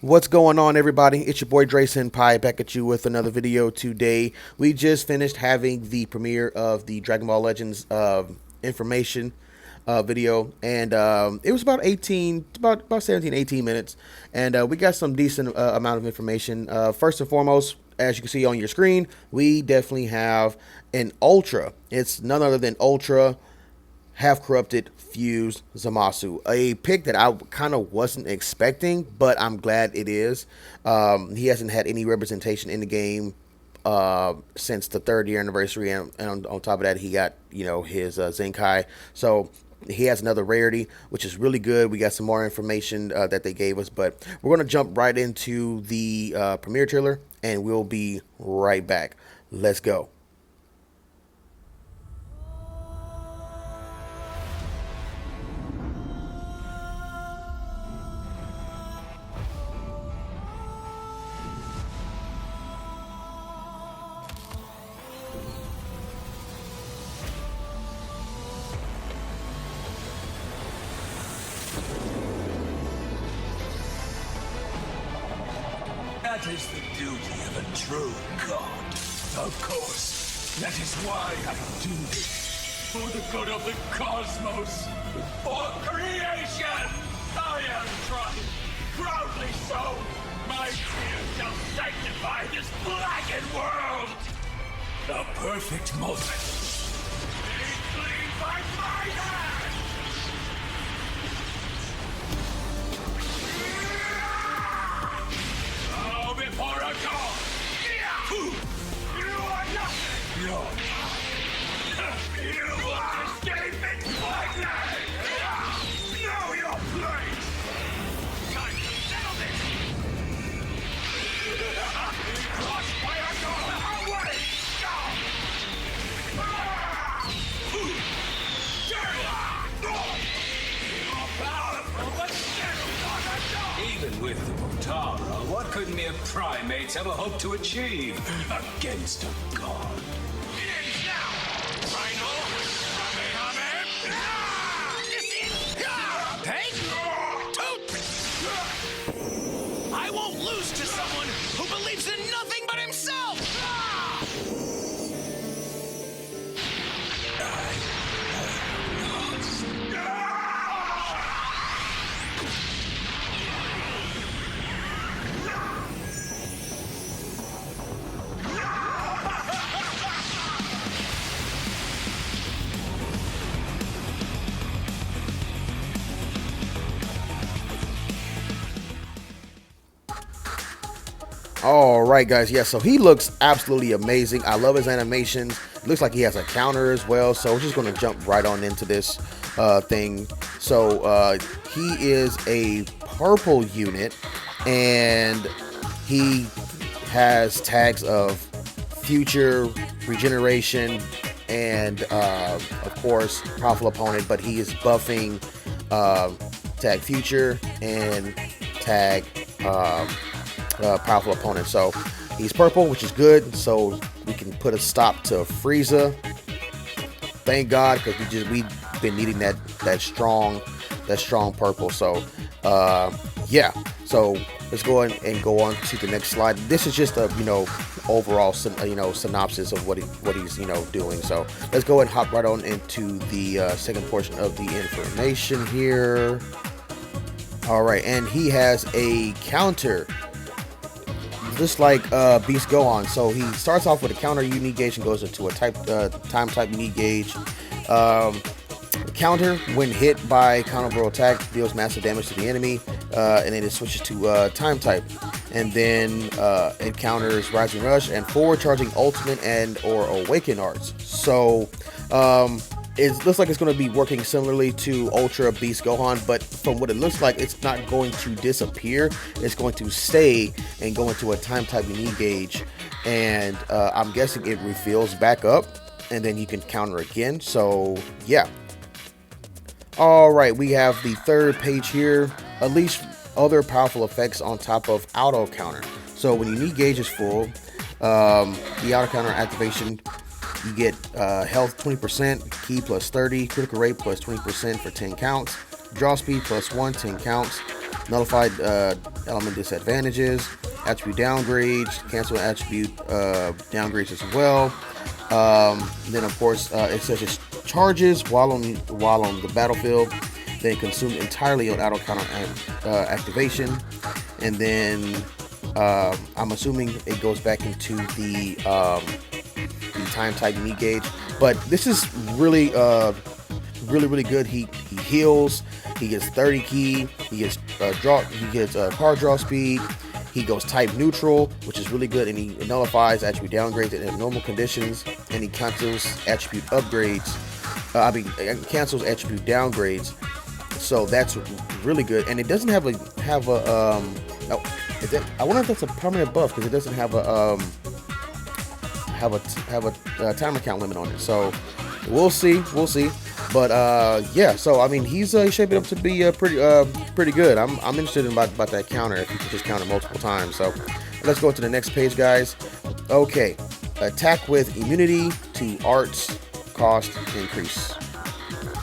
What's going on, everybody? It's your boy Dre Senpai back at you with another video today. We just finished having the premiere of the Dragon Ball Legends information video, and it was about 17, 18 minutes, and we got some decent amount of information. First and foremost, as you can see on your screen, we definitely have an Ultra. It's none other than Ultra Half Corrupted Fused ZAMASU, a pick that I kind of wasn't expecting, but I'm glad it is. He hasn't had any representation in the game since the 3rd year anniversary, and on top of that, he got his Zenkai, so he has another rarity, which is really good. We got some more information that they gave us, but we're gonna jump right into the premiere trailer, and we'll be right back. Let's go. That is the duty of a true god. Of course, that is why I do this. For the good of the cosmos. For creation! I am trying, proudly so. My tears shall sanctify this blackened world. The perfect moment. Made clean by my hand! Before a god! You are nothing! No. You are escaping lightning! Know your place! Time to settle this! Be crushed by a god! Away! You're powerful, but still not a god! Even with the Motara, what could mere primates ever hope to achieve against a god? Ends now! Final! Hey! I won't lose to someone who believes in nothing but himself! All right, guys. Yeah, so he looks absolutely amazing. I love his animations. It looks like he has a counter as well. So we're just going to jump right on into this thing. So he is a purple unit, and he has tags of future, regeneration, and of course, powerful opponent. But he is buffing tag future and tag powerful opponent. So he's purple, which is good, so we can put a stop to Frieza. Thank God, because we've been needing that strong purple. So yeah, so let's go ahead and go on to the next slide. This is just a overall synopsis of what he's doing. So let's go ahead and hop right on into the second portion of the information here. All right, and he has a counter just like Beast Gohan. So he starts off with a counter unique gauge and goes into a time type unique gauge. Counter, when hit by counterable attack, deals massive damage to the enemy, and then it switches to time type, and then it counters Rising Rush and forward charging ultimate and or awaken arts. So it looks like it's going to be working similarly to Ultra Beast Gohan, but from what it looks like, it's not going to disappear. It's going to stay and go into a time type unique gauge, and I'm guessing it refills back up, and then you can counter again. So yeah. All right, we have the third page here. Unleash other powerful effects on top of auto counter. So when unique gauge is full, the auto counter activation, you get health 20%, ki plus 30, critical rate plus 20% for 10 counts, draw speed plus 1, 10 counts, nullified element disadvantages, attribute downgrades, cancel attribute downgrades as well. Then of course it says it charges while on the battlefield, then consumed entirely on auto counter activation, and then I'm assuming it goes back into the time type unique gauge. But this is really really good. He heals. He gets 30 key. He gets card draw speed. He goes type neutral, which is really good, and he nullifies attribute downgrades in normal conditions, and he cancels attribute upgrades. Cancels attribute downgrades. So that's really good, and it doesn't have a I wonder if that's a permanent buff, because it doesn't have a timer count limit on it. So we'll see. But yeah, so I mean, he's shaping up to be pretty good. I'm interested in about that counter, if you can just counter multiple times. So let's go to the next page, guys. Okay, attack with immunity to arts cost increase,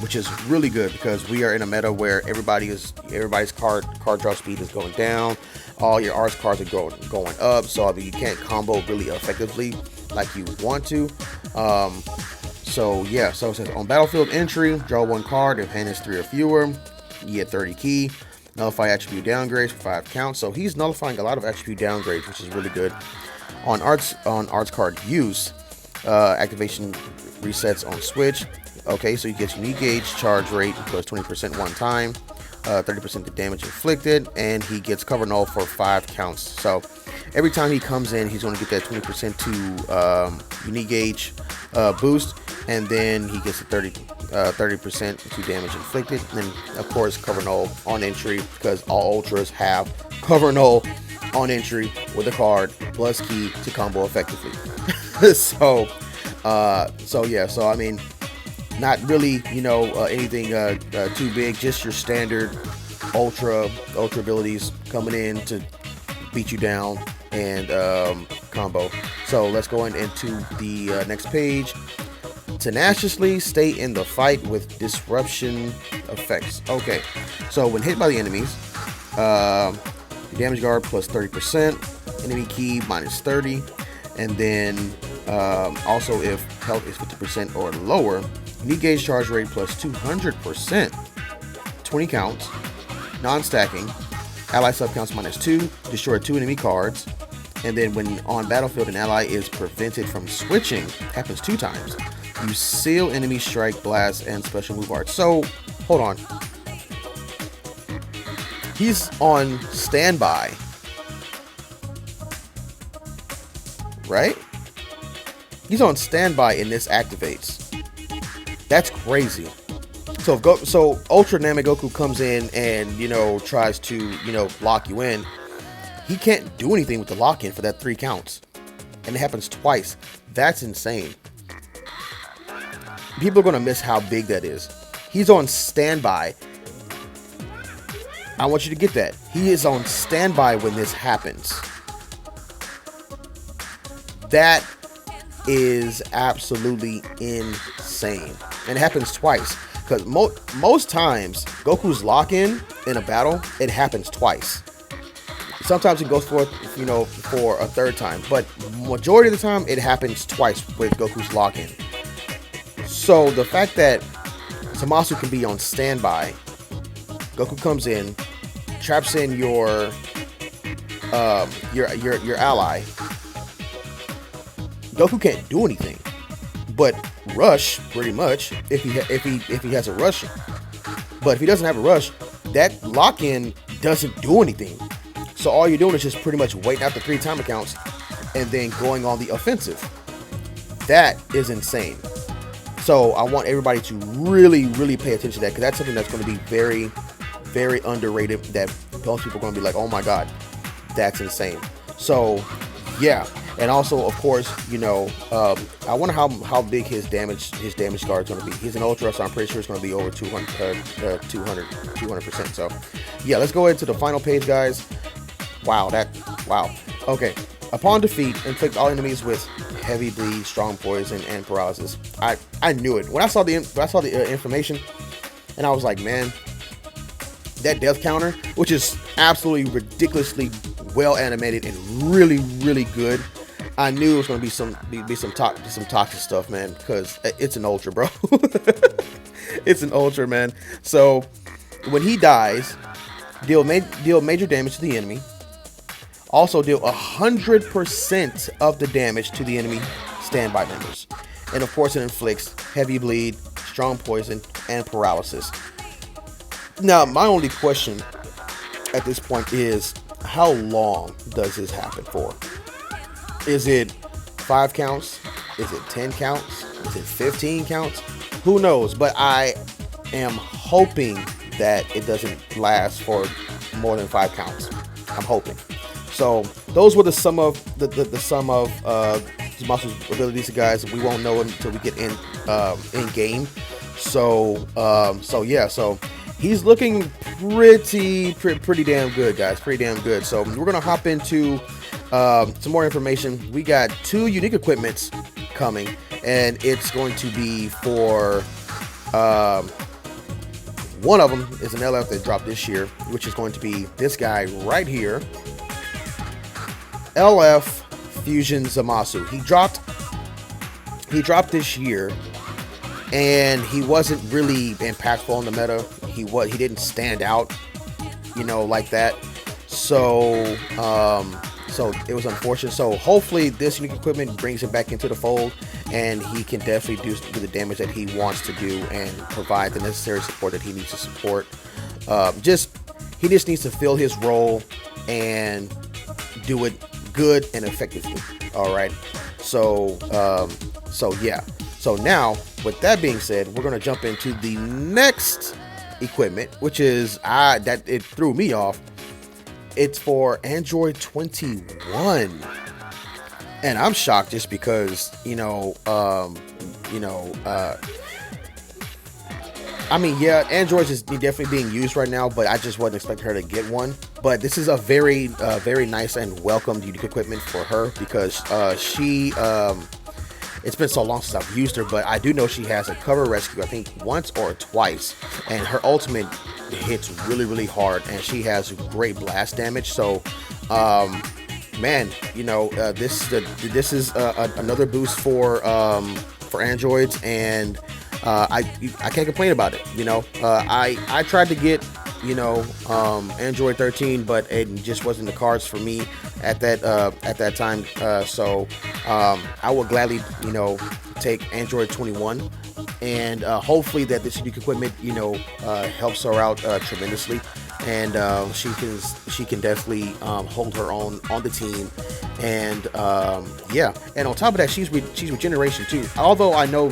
which is really good because we are in a meta where everybody's card draw speed is going down. All your arts cards are going up, so I mean, you can't combo really effectively like you want to. So yeah, so it says on battlefield entry, draw 1 card. If hand is 3 or fewer, you get 30 key. Nullify attribute downgrades for 5 counts. So he's nullifying a lot of attribute downgrades, which is really good. On arts card use, activation resets on switch. Okay, so he gets unique gauge, charge rate plus 20% one time, 30% the damage inflicted, and he gets cover null for 5 counts. So every time he comes in, he's going to get that 20% to unique gauge boost, and then he gets a 30% to damage inflicted. And then of course cover null on entry, because all ultras have cover null on entry with a card plus key to combo effectively. So yeah, so I mean, not really, anything too big, just your standard ultra abilities coming in to beat you down and combo. So let's go into the next page. Tenaciously stay in the fight with disruption effects. Okay, so when hit by the enemies, damage guard plus 30%, enemy key minus 30, and then also if health is 50% or lower, unique gauge charge rate plus 200%, 20 counts, non-stacking, ally sub counts minus 2, destroy 2 enemy cards, and then when on battlefield an ally is prevented from switching, happens 2 times, you seal enemy strike, blast, and special move art. So hold on, he's on standby, right? He's on standby and this activates. That's crazy. So Ultra Namegoku comes in and tries to lock you in. He can't do anything with the lock in for that 3 counts, and it happens twice. That's insane. People are gonna miss how big that is. He's on standby. I want you to get that. He is on standby when this happens. That is absolutely insane, and it happens twice. Because most times Goku's lock-in in a battle, it happens twice. Sometimes it goes for a 3rd time, but majority of the time it happens twice with Goku's lock-in. So the fact that ZAMASU can be on standby, Goku comes in, traps in your ally. Goku can't do anything but rush, pretty much, if he has a rush. But if he doesn't have a rush, that lock-in doesn't do anything. So all you're doing is just pretty much waiting out the 3 timer counts and then going on the offensive. That is insane. So I want everybody to really pay attention to that, because that's something that's going to be very, very underrated, that most people are going to be like, oh my god, that's insane. So yeah. And also, of course, I wonder how big his damage guard is going to be. He's an ultra, so I'm pretty sure it's going to be over 200%. So yeah, let's go into the final page, guys. Wow. Okay. Upon defeat, inflict all enemies with heavy bleed, strong poison, and paralysis. I knew it when I saw the information, and I was like, man, that death counter, which is absolutely ridiculously well animated and really, really good. I knew it was going to be some toxic stuff, man, because it's an ultra, bro. It's an ultra, man. So when he dies, deal major damage to the enemy. Also deal 100% of the damage to the enemy standby members. And of course it inflicts heavy bleed, strong poison, and paralysis. Now, my only question at this point is, how long does this happen for? Is it 5 counts? Is it 10 counts? Is it 15 counts? Who knows? But I am hoping that it doesn't last for more than 5 counts. I'm hoping. So those were the sum of ZAMASU's abilities, guys. We won't know until we get in game. So yeah. So he's looking pretty damn good, guys. Pretty damn good. So we're gonna hop into some more information. We got 2 unique equipments coming, and it's going to be for one of them is an LF that dropped this year, which is going to be this guy right here, LF Fusion ZAMASU. He dropped this year, and he wasn't really impactful on the meta. He didn't stand out, like that. So so it was unfortunate. So hopefully this unique equipment brings him back into the fold, and he can definitely do the damage that he wants to do and provide the necessary support that he needs to support. He just needs to fill his role and do it good and effectively. All right. So yeah. So now, with that being said, we're gonna jump into the next equipment, which is that it threw me off. It's for Android 21, and I'm shocked just because I mean, yeah, Android is definitely being used right now, but I just wasn't expecting her to get one. But this is a very nice and welcomed unique equipment for her, because it's been so long since I've used her, but I do know she has a cover rescue, I think once or twice, and her ultimate hits really hard, and she has great blast damage. So man, this is another boost for androids, and I can't complain about it. I tried to get Android 13, but it just wasn't the cards for me at that time. So I will gladly take Android 21, and hopefully that this unique equipment helps her out tremendously, and she can definitely hold her own on the team. And yeah, and on top of that, she's regeneration too. Although I know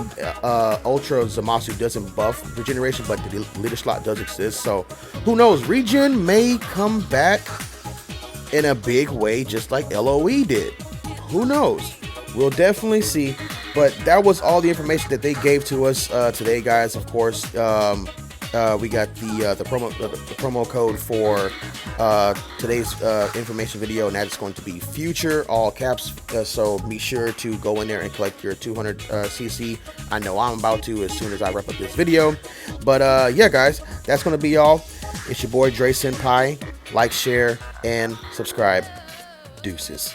Ultra ZAMASU doesn't buff regeneration, but the leader slot does exist. So who knows? Regen may come back in a big way, just like LOE did. Who knows? We'll definitely see. But that was all the information that they gave to us today, guys. Of course, we got the promo code for today's information video, and that's going to be future, all caps. So be sure to go in there and collect your 200 CC. I know I'm about to as soon as I wrap up this video. But yeah, guys, that's going to be all. It's your boy Dre Senpai. Like, share, and subscribe. Deuces.